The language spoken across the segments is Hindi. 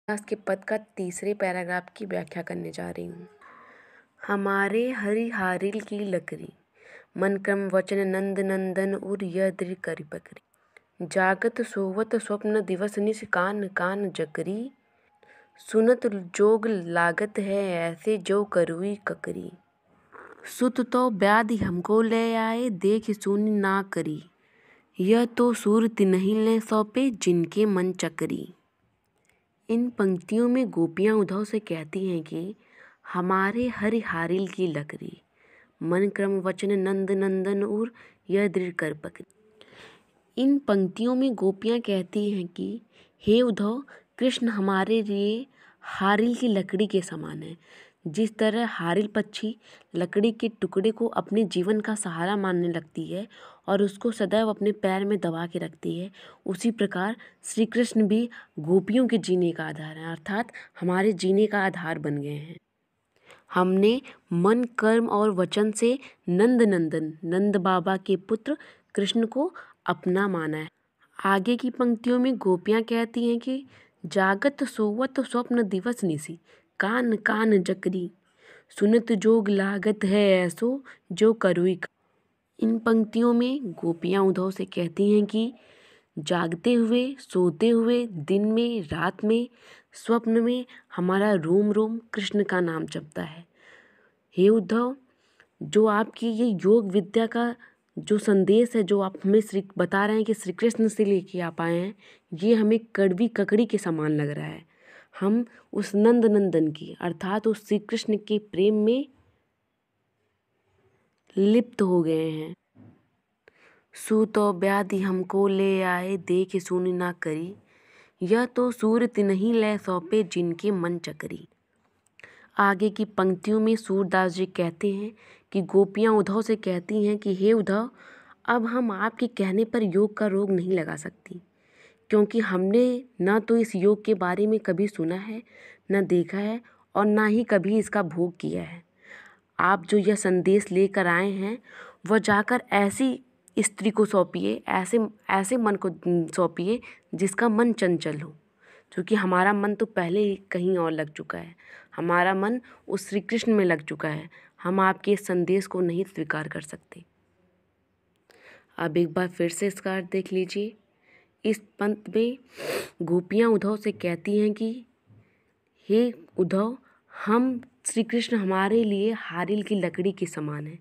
उपन्यास के पद का तीसरे पैराग्राफ की व्याख्या करने जा रही हूँ। हमारे हरिहारिल की लकड़ी, मन क्रम वचन नंद नंदन उर यह दृढ़ करी पकड़ी। जागत सोवत स्वप्न दिवस निश कान कान जकरी, सुनत जोग लागत है ऐसे जो करुई ककरी। सुत तो व्याधि हमको ले आए देख सुनि ना करी, यह तो सूरत नहीं ले सौंपे जिनके मन चकरी। इन पंक्तियों में गोपियाँ उद्धव से कहती हैं कि हमारे हरिहारिल की लकड़ी, मन क्रम वचन नंद नंदन उर यह दृढ़ कर पकड़ी। इन पंक्तियों में गोपियाँ कहती हैं कि हे उद्धव, कृष्ण हमारे लिए हारिल की लकड़ी के समान है। जिस तरह हारिल पक्षी लकड़ी के टुकड़े को अपने जीवन का सहारा मानने लगती है और उसको सदैव अपने पैर में दबा के रखती है, उसी प्रकार श्री कृष्ण भी गोपियों के जीने का आधार है, अर्थात हमारे जीने का आधार बन गए हैं। हमने मन कर्म और वचन से नंद नंदन नंद बाबा के पुत्र कृष्ण को अपना माना है। आगे की पंक्तियों में गोपियाँ कहती हैं कि जागत सोवत स्वप्न दिवस निसी कान कान जकरी, सुनत जोग लागत है ऐसो जो करुई। इन पंक्तियों में गोपियाँ उद्धव से कहती हैं कि जागते हुए, सोते हुए, दिन में, रात में, स्वप्न में हमारा रोम रोम कृष्ण का नाम जपता है। हे उद्धव, जो आपकी ये योग विद्या का जो संदेश है, जो आप हमें बता रहे हैं कि श्री कृष्ण से लेके आप आए हैं, ये हमें कड़वी ककड़ी के समान लग रहा है। हम उस नंद नंदन की अर्थात उस श्री कृष्ण के प्रेम में लिप्त हो गए हैं। सू तो व्याधि हमको ले आए देख सुनि ना करी, यह तो सूरत नहीं ले सौंपे जिनके मन चकरी। आगे की पंक्तियों में सूरदास जी कहते हैं कि गोपियाँ उद्धव से कहती हैं कि हे उद्धव, अब हम आपके कहने पर योग का रोग नहीं लगा सकती, क्योंकि हमने न तो इस योग के बारे में कभी सुना है, न देखा है और ना ही कभी इसका भोग किया है। आप जो यह संदेश लेकर आए हैं वह जाकर ऐसी स्त्री को सौंपिए, ऐसे मन को सौंपिए जिसका मन चंचल हो, क्योंकि हमारा मन तो पहले ही कहीं और लग चुका है। हमारा मन उस श्री कृष्ण में लग चुका है। हम आपके इस संदेश को नहीं स्वीकार कर सकते। अब एक बार फिर से इसका अर्थ देख लीजिए। इस पंक्ति में गोपियाँ उद्धव से कहती हैं कि हे उद्धव, हम श्री कृष्ण हमारे लिए हारिल की लकड़ी के समान है।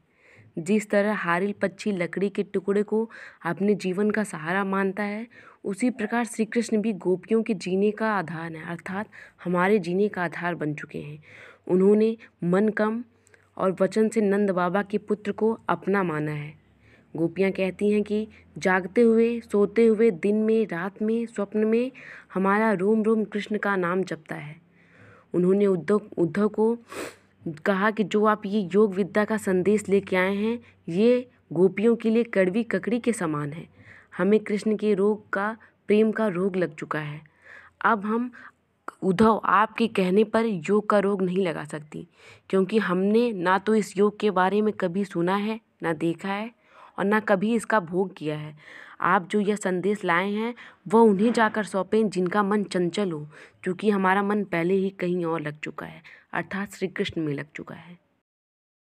जिस तरह हारिल पक्षी लकड़ी के टुकड़े को अपने जीवन का सहारा मानता है, उसी प्रकार श्री कृष्ण भी गोपियों के जीने का आधार है, अर्थात हमारे जीने का आधार बन चुके हैं। उन्होंने मन कर्म और वचन से नंद बाबा के पुत्र को अपना माना है। गोपियाँ कहती हैं कि जागते हुए, सोते हुए, दिन में, रात में, स्वप्न में हमारा रोम रोम कृष्ण का नाम जपता है। उन्होंने उद्धव को कहा कि जो आप ये योग विद्या का संदेश लेके आए हैं, ये गोपियों के लिए कड़वी ककड़ी के समान है। हमें कृष्ण के रोग का, प्रेम का रोग लग चुका है। अब हम उद्धव आपके कहने पर योग का रोग नहीं लगा सकती, क्योंकि हमने ना तो इस योग के बारे में कभी सुना है, ना देखा है और ना कभी इसका भोग किया है। आप जो यह संदेश लाए हैं वह उन्हें जाकर सौंपें जिनका मन चंचल हो, क्योंकि हमारा मन पहले ही कहीं और लग चुका है, अर्थात श्री कृष्ण में लग चुका है।